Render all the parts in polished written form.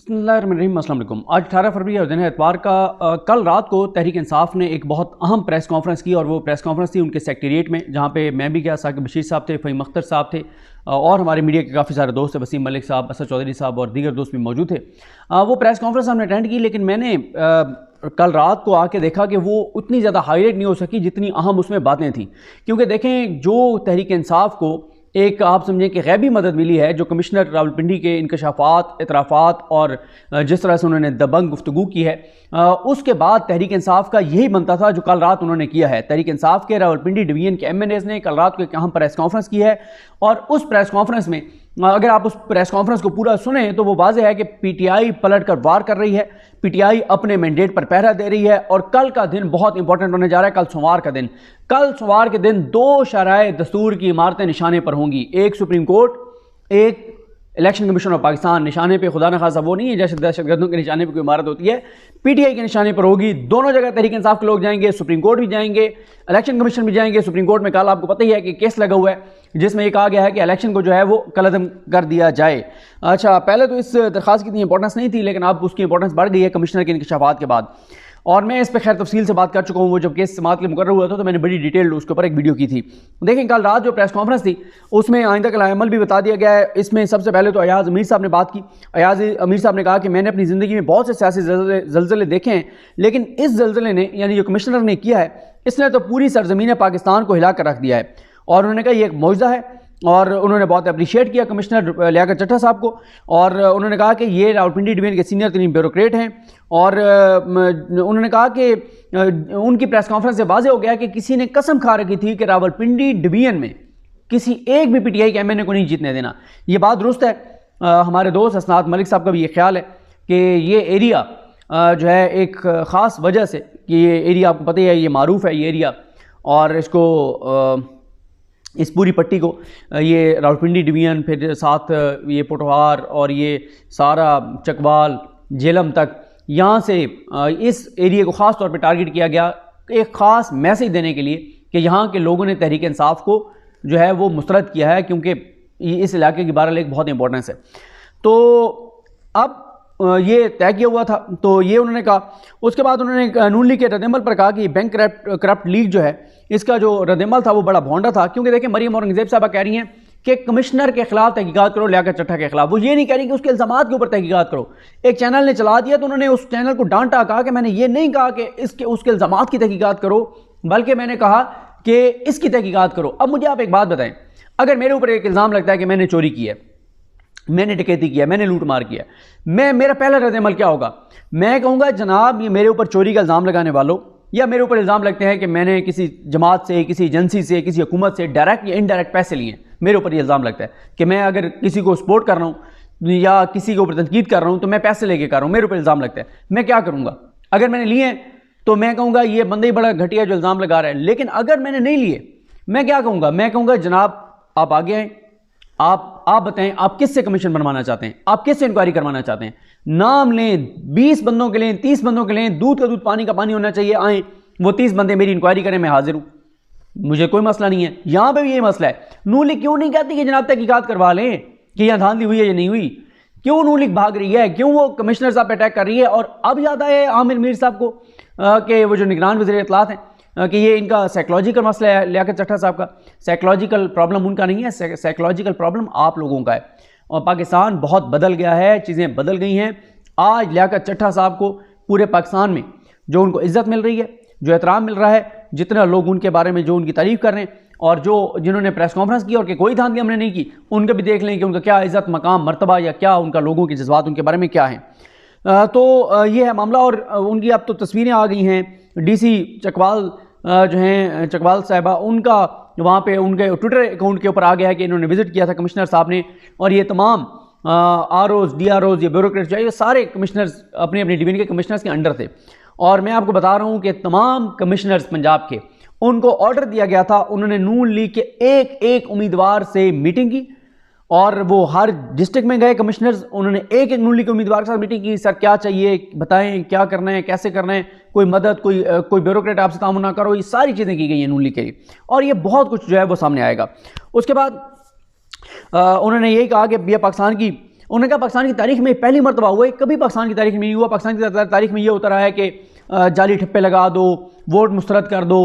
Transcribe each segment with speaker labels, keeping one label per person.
Speaker 1: बिस्मिल्लाहिर्रहमानिर्रहीम। अस्सलाम वालेकुम। आज 18 फरवरी है, दिन है एतवार का। कल रात को तहरीक इंसाफ ने एक बहुत अहम प्रेस कॉन्फ्रेंस की और वो प्रेस कॉन्फ्रेंस थी उनके सेक्रेटेरिएट में, जहाँ पे मैं भी गया, साकिब बशीर साहब थे, फ़हीम अख्तर साहब थे और हमारे मीडिया के काफ़ी सारे दोस्त थे, वसीम मलिक साहब, असद चौधरी साहब और दीगर दोस्त भी मौजूद थे। वो प्रेस कॉन्फ्रेंस हमने अटेंड की, लेकिन मैंने कल रात को आके देखा कि वो उतनी ज़्यादा हाईलाइट नहीं हो सकी जितनी अहम उसमें बातें थी। क्योंकि देखें, जो तहरीक इंसाफ को एक आप समझें कि गैबी मदद मिली है, जो कमिश्नर रावलपिंडी के इंकशाफात, इतराफ़ात और जिस तरह से उन्होंने दबंग गुफ्तगू की है, उसके बाद तहरीक इंसाफ का यही बनता था जो कल रात उन्होंने किया है। तहरीक इंसाफ के रावलपिंडी डिवीजन के MNAs ने कल रात को एक अहम प्रेस कॉन्फ्रेंस की है और उस प्रेस कॉन्फ्रेंस में अगर आप उस प्रेस कॉन्फ्रेंस को पूरा सुने तो वो वाज़ेह है कि PTI पलट कर वार कर रही है, PTI अपने मैंडेट पर पहरा दे रही है और कल का दिन बहुत इंपॉर्टेंट होने जा रहा है। कल सोमवार का दिन, कल सोमवार के दिन 2 शराए दस्तूर की इमारतें निशाने पर होंगी, एक सुप्रीम कोर्ट, एक इलेक्शन कमीशन ऑफ पाकिस्तान। निशाने पे खुदा न खासा वो नहीं है जैसे दहशतगर्दों के निशाने पे कोई इमारत होती है, PTI के निशाने पर होगी। दोनों जगह तहरीक इंसाफ के लोग जाएंगे, सुप्रीम कोर्ट भी जाएंगे, इलेक्शन कमीशन भी जाएंगे। सुप्रीम कोर्ट में कल आपको पता ही है कि केस लगा हुआ है जिसमें ये कहा गया है कि इलेक्शन को जो है वो कलअदम कर दिया जाए। अच्छा, पहले तो इस दरख्वास्त की इतनी इंपॉर्टेंस नहीं थी, लेकिन अब उसकी इंपॉर्टेंस बढ़ गई है कमिश्नर के इंकशाफात के बाद, और मैं इस पर खैर तफसील से बात कर चुका हूँ। वो जब केस समाअत के लिए मुकर्रर हुआ था तो मैंने बड़ी डिटेल उसके ऊपर एक वीडियो की थी। देखें, कल रात जो प्रेस कॉन्फ्रेंस थी उसमें आइंदा का अमल भी बता दिया गया है। इसमें सबसे पहले तो अयाज अमीर साहब ने बात की। अयाज अमीर साहब ने कहा कि मैंने अपनी ज़िंदगी में बहुत से सियासी जल्ज़ले देखे हैं, लेकिन इस जल्ज़ले ने, यानी जो कमिश्नर ने किया है, इसने तो पूरी सरजमीन पाकिस्तान को हिला कर रख दिया है। और उन्होंने कहा यह एक मौजज़ा है और उन्होंने बहुत अप्रिशिएट किया कमिश्नर लियाकत चट्टा साहब को। और उन्होंने कहा कि ये रावलपिंडी डिवीजन के सीनियर तरीन ब्यूरोक्रेट हैं और उन्होंने कहा कि उनकी प्रेस कॉन्फ्रेंस से वाज़ेह हो गया कि किसी ने कसम खा रखी थी कि रावलपिंडी डिवीजन में किसी एक भी PTI के MNA को नहीं जीतने देना। ये बात दुरुस्त है। हमारे दोस्त असनाद मलिक साहब का भी ये ख्याल है कि ये एरिया जो है एक ख़ास वजह से, कि ये एरिया आपको पता ही है, ये मारूफ है ये एरिया, और इसको इस पूरी पट्टी को, ये रावलपिंडी डिवीजन, फिर साथ ये पोटवार और ये सारा चकवाल झेलम तक, यहाँ से इस एरिया को ख़ास तौर पे टारगेट किया गया एक ख़ास मैसेज देने के लिए कि यहाँ के लोगों ने तहरीक इंसाफ को जो है वो मुस्तरद किया है, क्योंकि इस इलाके की बहरहाल एक बहुत इंपॉर्टेंस है। तो अब ये तय किया हुआ था, तो ये उन्होंने कहा। उसके बाद उन्होंने नून लीग के रद्दमल पर कहा कि बैंक करप्ट लीग जो है, इसका जो रद्दमल था वो बड़ा भोंडा था। क्योंकि देखिए, मरियम औरंगज़ेब साहबा कह रही हैं कि कमिश्नर के खिलाफ तहकीकात करो, लियाकत चट्टा के खिलाफ। वो ये नहीं कह रही कि उसके इल्ज़ामात के ऊपर तहकीकात करो। एक चैनल ने चला दिया तो उन्होंने उस चैनल को डांटा, कहा कि मैंने ये नहीं कहा कि उसके इल्ज़ामात की तहकीकात करो, बल्कि मैंने कहा कि इसकी तहकीकात करो। अब मुझे आप एक बात बताएं, अगर मेरे ऊपर एक इल्ज़ाम लगता है कि मैंने चोरी की है, मैंने डकैती किया, मैंने लूट मार किया, मेरा पहला रद्दमल क्या होगा? मैं कहूँगा, जनाब ये मेरे ऊपर चोरी का इल्ज़ाम लगाने वालों, या मेरे ऊपर इल्ज़ाम लगते हैं कि मैंने किसी जमात से, किसी एजेंसी से, किसी हुकूमत से डायरेक्ट या इनडायरेक्ट पैसे लिए, मेरे ऊपर ये इल्ज़ाम लगता है कि मैं अगर किसी को सपोर्ट कर रहा हूँ या किसी के ऊपर तनकीद कर रहा हूँ तो मैं पैसे लेके कर रहा हूँ, मेरे ऊपर इल्ज़ाम लगता है। मैं क्या करूँगा? अगर मैंने लिए तो मैं कहूँगा ये बंदा ही बड़ा घटिया जो इल्ज़ाम लगा रहा है। लेकिन अगर मैंने नहीं लिए, मैं क्या कहूँगा? मैं कहूँगा जनाब आप आगे आएँ, आप बताएं आप किससे कमीशन बनवाना चाहते हैं, आप किससे इंक्वायरी करवाना चाहते हैं। नाम लें, 20 बंदों के लें, 30 बंदों के लें, दूध का दूध पानी का पानी होना चाहिए। आए वो 30 बंदे मेरी इंक्वायरी करें, मैं हाजिर हूं, मुझे कोई मसला नहीं है। यहां पे भी ये मसला है। नून लीग क्यों नहीं कहती कि जनाब तहकीकात करवा लें कि यहां धांधली हुई है या नहीं हुई? क्यों नून लीग भाग रही है? क्यों वो कमिश्नर साहब पे अटैक कर रही है? और अब याद आया आमिर मीर साहब को कि वो जो निगरान वज़ीर इत्तलात हैं, कि ये इनका साइकोलॉजिकल मसला है। लियाकत चट्टा साहब का साइकोलॉजिकल प्रॉब्लम उनका नहीं है, साइकोलॉजिकल प्रॉब्लम आप लोगों का है। और पाकिस्तान बहुत बदल गया है, चीज़ें बदल गई हैं। आज लियाकत चट्टा साहब को पूरे पाकिस्तान में जो उनको इज्जत मिल रही है, जो एहतराम मिल रहा है, जितने लोग उनके बारे में जो उनकी तारीफ़ कर रहे हैं, और जो जिन्होंने प्रेस कॉन्फ्रेंस की और कि कोई धांधली हमने नहीं की, उनके भी देख लें कि उनका क्या इज़्ज़त, मकाम, मर्तबा, या क्या उनका लोगों के जज्बात उनके बारे में क्या हैं। तो ये है मामला। और उनकी अब तो तस्वीरें आ गई हैं। DC चकवाल जो हैं, चकवाल साहिबा, उनका वहाँ पे उनके ट्विटर अकाउंट के ऊपर आ गया है कि इन्होंने विज़िट किया था कमिश्नर साहब ने, और ये तमाम ROs, DROs, ये ब्यूरोक्रेट्स जो है, ये सारे कमिश्नर्स अपने अपने डिवीजन के कमिश्नर्स के अंडर थे। और मैं आपको बता रहा हूँ कि तमाम कमिश्नर्स पंजाब के, उनको ऑर्डर दिया गया था, उन्होंने नून लीग के एक एक उम्मीदवार से मीटिंग की, और वो हर डिस्ट्रिक्ट में गए कमिश्नर्स, उन्होंने एक एक नून लीग के उम्मीदवार के साथ मीटिंग की। सर क्या चाहिए बताएं, क्या करना है, कैसे करना है, कोई मदद, कोई ब्यूरोक्रेट आपसे तामुन ना करो, ये सारी चीज़ें की गई हैं नून लीग के लिए। और ये बहुत कुछ जो है वो सामने आएगा। उसके बाद उन्होंने यही कहा कि ये पाकिस्तान की उन्होंने कहा पाकिस्तान की तारीख में पहली मरतबा हुआ है, कभी पाकिस्तान की तारीख में नहीं हुआ। पाकिस्तान की तारीख में ये होता रहा है कि जाली ठप्पे लगा दो, वोट मुस्तरद कर दो,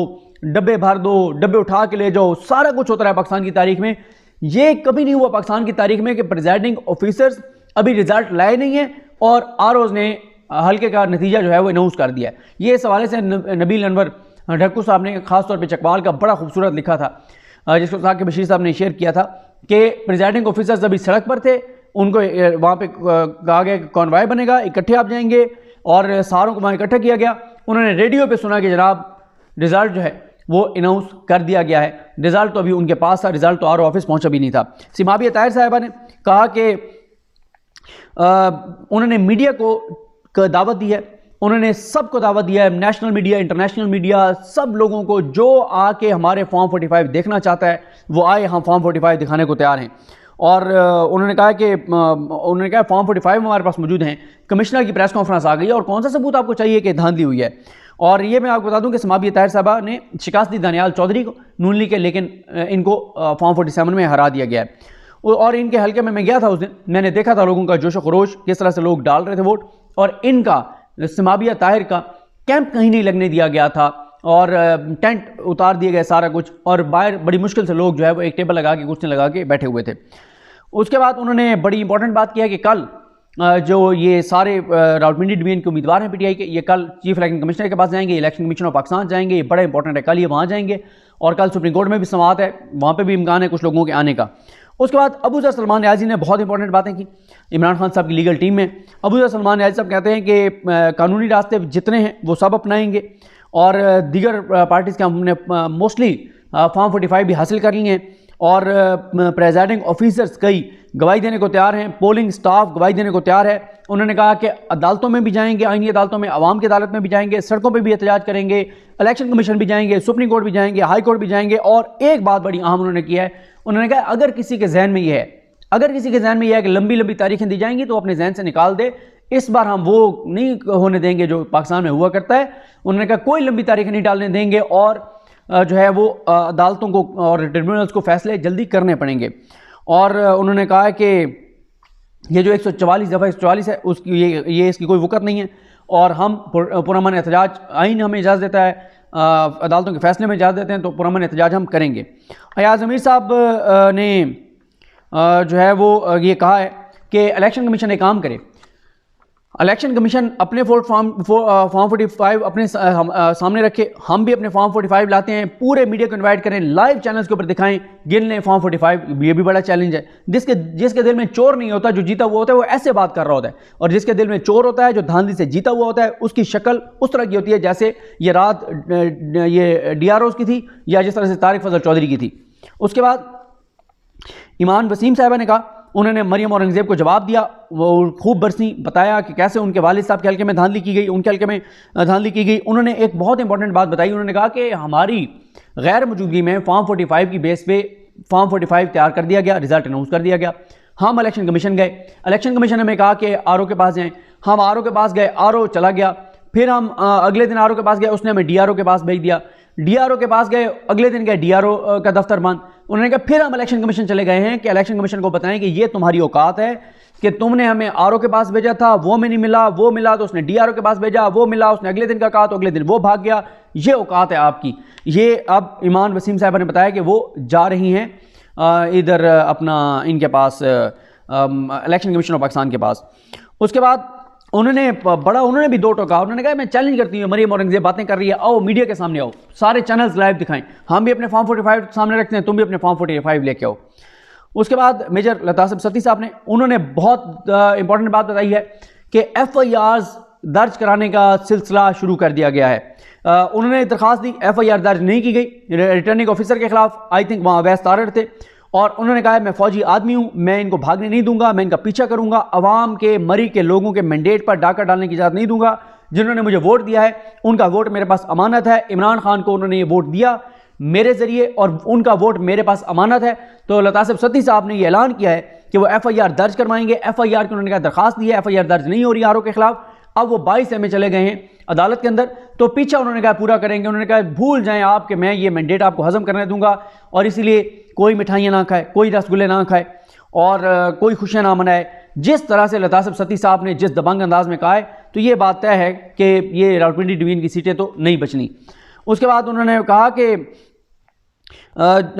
Speaker 1: डब्बे भर दो, डब्बे उठा के ले जाओ, सारा कुछ होता रहा है पाकिस्तान की तारीख में। ये कभी नहीं हुआ पाकिस्तान की तारीख में कि प्रिजाइडिंग ऑफिसर्स अभी रिजल्ट लाए नहीं है और आरओज ने हल्के का नतीजा जो है वो अनाउंस कर दिया है। ये इस हवाले से नबील अनवर ढक्कू साहब ने खासतौर पर चकवाल का बड़ा खूबसूरत लिखा था, जिसको साकिब बशीर साहब ने शेयर किया था कि प्रिजाइडिंग ऑफिसर्स अभी सड़क पर थे, उनको वहाँ पे कहा गया कॉन्वॉय बनेगा, इकट्ठे आप जाएंगे, और सारों को वहाँ इकट्ठा किया गया। उन्होंने रेडियो पे सुना कि जनाब रिज़ल्ट जो है वो अनाउंस कर दिया गया है। रिज़ल्ट तो अभी उनके पास था, रिज़ल्ट तो आर ऑफिस पहुँचा भी नहीं था। सिमाबिया ताहिर साहिबा ने कहा कि उन्होंने मीडिया को दावत दी है, उन्होंने सबको दावत दिया है, नेशनल मीडिया, इंटरनेशनल मीडिया, सब लोगों को जो आके हमारे फॉर्म 45 देखना चाहता है वो आए, हम फॉर्म 45 दिखाने को तैयार हैं। और उन्होंने कहा कि फॉर्म 45 हमारे पास मौजूद हैं, कमिश्नर की प्रेस कॉन्फ्रेंस आ गई है और कौन सा सबूत आपको चाहिए कि धांधली हुई है। और ये मैं आपको बता दूं कि समाबिया ताहिर साहबा ने शिकस्त दी दानियाल चौधरी को नून लीग के, लेकिन इनको फॉर्म 47 में हरा दिया गया है। और इनके हल्के में मैं गया था उस दिन, मैंने देखा था लोगों का जोशो खरोश, किस तरह से लोग डाल रहे थे वोट, और इनका समाबिया ताहिर का कैंप कहीं नहीं लगने दिया गया था और टेंट उतार दिए गए सारा कुछ, और बाहर बड़ी मुश्किल से लोग जो है वो एक टेबल लगा के, कुर्सी लगा के बैठे हुए थे। उसके बाद उन्होंने बड़ी इंपॉर्टेंट बात किया कि कल जो ये सारे रावलपिंडी डिवीजन के उम्मीदवार हैं पीटीआई के, ये कल चीफ इलेक्शन कमिश्नर के पास जाएंगे, इलेक्शन कमीशन ऑफ पाकिस्तान जाएंगे, ये बड़ा इंपॉर्टेंट है, कल ये वहाँ जाएंगे। और कल सुप्रीम कोर्ट में भी समाअत है, वहाँ पे भी इम्कान है कुछ लोगों के आने का। उसके बाद अबू ज़र सलमान न्याज़ी ने बहुत इंपॉर्टेंट बातें की इमरान खान साहब की लीगल टीम में। अबू ज़र सलमान न्याज़ी साहब कहते हैं कि कानूनी रास्ते जितने हैं वो सब अपनाएंगे, और दीगर पार्टीज़ के हमने मोस्टली फॉर्म 45 भी हासिल कर लिए हैं, और प्रेजाइडिंग ऑफिसर्स कई गवाही देने को तैयार हैं, पोलिंग स्टाफ गवाही देने को तैयार है। उन्होंने कहा कि अदालतों में भी जाएंगे, आईनी अदालतों में, अवाम की अदालत में भी जाएंगे, सड़कों पे भी एहतजाज करेंगे, इलेक्शन कमीशन भी जाएंगे, सुप्रीम कोर्ट भी जाएंगे, हाई कोर्ट भी जाएंगे। और एक बात बड़ी अहम उन्होंने किया है, उन्होंने कहा अगर किसी के जहन में यह है, अगर किसी के जहन में यह है कि लंबी लंबी तारीखें दी जाएंगी तो अपने जहन से निकाल दे, इस बार हम वो नहीं होने देंगे जो पाकिस्तान में हुआ करता है। उन्होंने कहा कोई लंबी तारीखें नहीं डालने देंगे, और जो है वो अदालतों को और ट्रिब्यूनल्स को फैसले जल्दी करने पड़ेंगे। और उन्होंने कहा कि ये जो 144 दफ़ा 144 है उसकी ये इसकी कोई वक़्त नहीं है, और हम पुरअमन एहतजाज, आइन हमें इजाज़त देता है, अदालतों के फैसले में इजाज़त देते हैं, तो पुरअमन एहतजाज हम करेंगे। अयाज ज़मीर साहब ने जो है वो ये कहा है कि इलेक्शन कमीशन एक काम करे, इलेक्शन कमीशन अपने फॉर्म 45 अपने सामने रखे, हम भी अपने फॉर्म 45 लाते हैं, पूरे मीडिया को इनवाइट करें, लाइव चैनल्स के ऊपर दिखाएं, गिन लें फॉर्म 45। ये भी बड़ा चैलेंज है। जिसके दिल में चोर नहीं होता, जो जीता हुआ होता है वो ऐसे बात कर रहा होता है, और जिसके दिल में चोर होता है, जो धांधली से जीता हुआ होता है, उसकी शक्ल उस तरह की होती है जैसे ये रात ये DROs की थी या जिस तरह से तारिक फजल चौधरी की थी। उसके बाद ईमान वसीम साहिबा ने कहा, उन्होंने मरियम औरंगज़ेब को जवाब दिया, वो खूब बरसी, बताया कि कैसे उनके वालिद साहब के हल्के में धांधली की गई, उनके हल्के में धांधली की गई। उन्होंने एक बहुत इंपॉर्टेंट बात बताई, उन्होंने कहा कि हमारी गैर मौजूदगी में फॉर्म 45 की बेस पे फॉर्म 45 तैयार कर दिया गया, रिजल्ट अनाउंस कर दिया गया। हम इलेक्शन कमीशन गए, इलेक्शन कमीशन ने हमें कहा कि RO के पास जाएँ, हम RO के पास गए, RO चला गया, फिर हम अगले दिन RO के पास गए, उसने हमें DRO के पास भेज दिया, DRO के पास गए, अगले दिन गए DRO का दफ्तर बंद। उन्होंने कहा फिर हम इलेक्शन कमीशन चले गए हैं कि इलेक्शन कमीशन को बताएं कि ये तुम्हारी औकात है कि तुमने हमें RO के पास भेजा था, वो में नहीं मिला, वो मिला तो उसने DRO के पास भेजा, वो मिला, उसने अगले दिन का कहा तो अगले दिन वो भाग गया, ये औकात है आपकी। ये अब ईमान वसीम साहब ने बताया कि वो जा रही हैं इधर अपना इनके पास इलेक्शन कमीशन ऑफ पाकिस्तान के पास। उसके बाद उन्होंने भी दो टोका, उन्होंने कहा मैं चैलेंज करती हूँ, मरियम औरंगज़ेब बातें कर रही है, आओ मीडिया के सामने आओ, सारे चैनल्स लाइव दिखाएं, हम भी अपने फॉर्म 45 सामने रखते हैं, तुम भी अपने फॉर्म 45 लेके आओ। उसके बाद मेजर लतासिफ सती साहब ने उन्होंने बहुत इंपॉर्टेंट बात बताई है कि FIRs दर्ज कराने का सिलसिला शुरू कर दिया गया है। उन्होंने दरख्वास्त दी, FIR दर्ज नहीं की गई रिटर्निंग ऑफिसर के खिलाफ, आई थिंक वहाँ अवैध तारड़ थे, और उन्होंने कहा मैं फौजी आदमी हूँ, मैं इनको भागने नहीं दूंगा, मैं इनका पीछा करूंगा, अवाम के मरी के लोगों के मैंडेट पर डाका डालने की इजाज़त नहीं दूंगा, जिन्होंने मुझे वोट दिया है उनका वोट मेरे पास अमानत है। इमरान खान को उन्होंने ये वोट दिया मेरे ज़रिए और उनका वोट मेरे पास अमानत है। तो लतासिफ सती साहब ने ये ऐलान किया है कि वो FIR दर्ज करवाएंगे। FIR की उन्होंने कहा दरखास्त दी है, FIR दर्ज नहीं हो रही RO के खिलाफ। अब वो 22 में चले गए हैं अदालत के अंदर, तो पीछा उन्होंने कहा पूरा करेंगे। उन्होंने कहा भूल जाएं आप कि मैं ये मैंडेट आपको हजम करने दूंगा, और इसीलिए कोई मिठाइयाँ ना खाए, कोई रसगुल्ले ना खाए और कोई खुशियाँ ना मनाए, जिस तरह से लतासब सत्ती साहब ने जिस दबंग अंदाज में कहा है, तो ये बात तय है कि ये रावलपिंडी डिवीजन की सीटें तो नहीं बचनी। उसके बाद उन्होंने कहा कि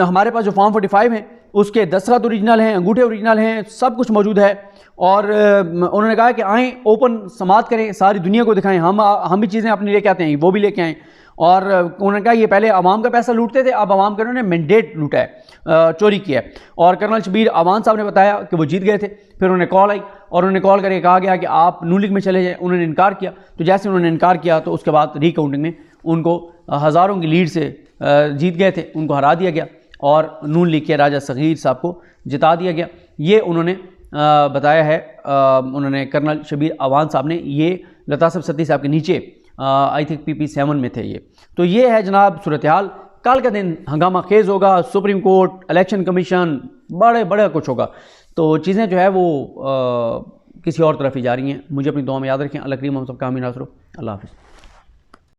Speaker 1: हमारे पास जो फॉर्म 45 हैं उसके दस्तखत ओरिजिनल हैं, अंगूठे ओरिजिनल हैं, सब कुछ मौजूद है। और उन्होंने कहा कि आएँ ओपन समात करें, सारी दुनिया को दिखाएं, हम भी चीज़ें अपनी लेके आते हैं, वो भी लेके आएँ। और उन्होंने कहा ये पहले आवाम का पैसा लूटते थे, अब आवाम का उन्होंने मैंडेट लूटा है, चोरी किया है। और कर्नल शबीर अवान साहब ने बताया कि वो जीत गए थे। फिर उन्हें कॉल आई और उन्हें कॉल करके कहा गया कि आप नून लीग में चले जाएँ। उन्होंने इनकार किया। तो जैसे उन्होंने इनकार किया तो उसके बाद रिकाउंटिंग में उनको हज़ारों की लीड से जीत गए थे, उनको हरा दिया गया और नून लीग के राजा सगीर साहब को जिता दिया गया। ये उन्होंने बताया है, उन्होंने कर्नल शबीर अवान साहब ने, ये लतासब सत्ती साहब के नीचे आई थिंक PP7 में थे ये। तो ये है जनाब सूरत हाल। कल का दिन हंगामा खेज होगा, सुप्रीम कोर्ट, इलेक्शन कमीशन, बड़े कुछ होगा। तो चीज़ें जो है वो किसी और तरफ ही जा रही हैं। मुझे अपनी दुआ में याद रखें। अल्लाह करीम हम सब का आमीन। अल्लाह हाफ़िज़।